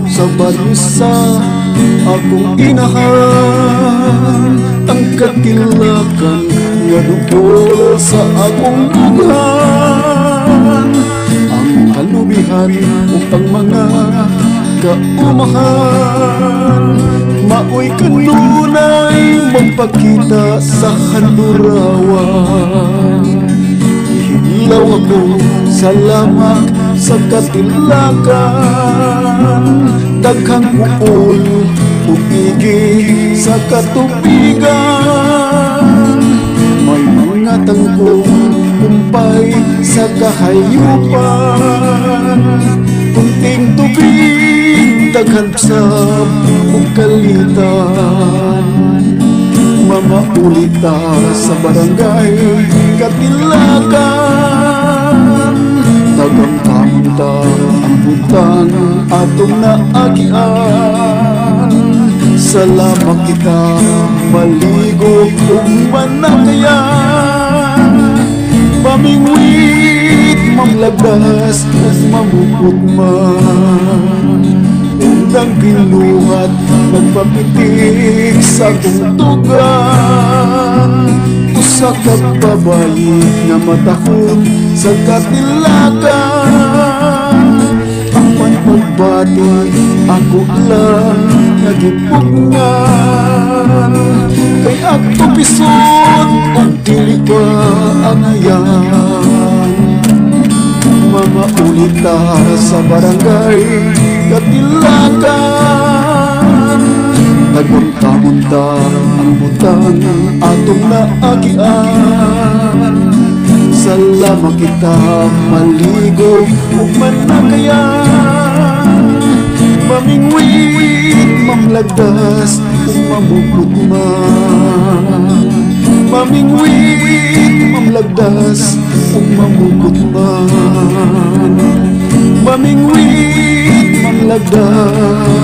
sa balisa akong inahan, ang katilakan nga dugol sa akong dughan, ang kalubihan upang mga kaumahan. Maoy kanunay magpakita sa kanlurawan, ihilaw ako sa lamang sa katilakan, daghang uol ugigi sa katubigan, may mga tangkong kumpay sa kahayupan, kunting tubig daghang sab ug kalitan, mamaulita sa barangay katilakan, daghang kamunta ang butang atong naagian. Salamat kita maligo kung manakayan, mamingwit, mamlagas at mamukot man, undang pinuhat magpapitik sa tungtugan, usa ka babayi nga matahon sa katilakan, ang pagbati ako lang nagipugngan, kay ato pisod ug dili pa angayan, mamaulita sa barangay katilakan, nagmunta-munta ang butang atong naagian. Salamat kita maligo ug manakayan, mamingwit, mamlagas ug mamukot man, mamingwit, mamlagas ug mamukot man, mamingwit, mamlagas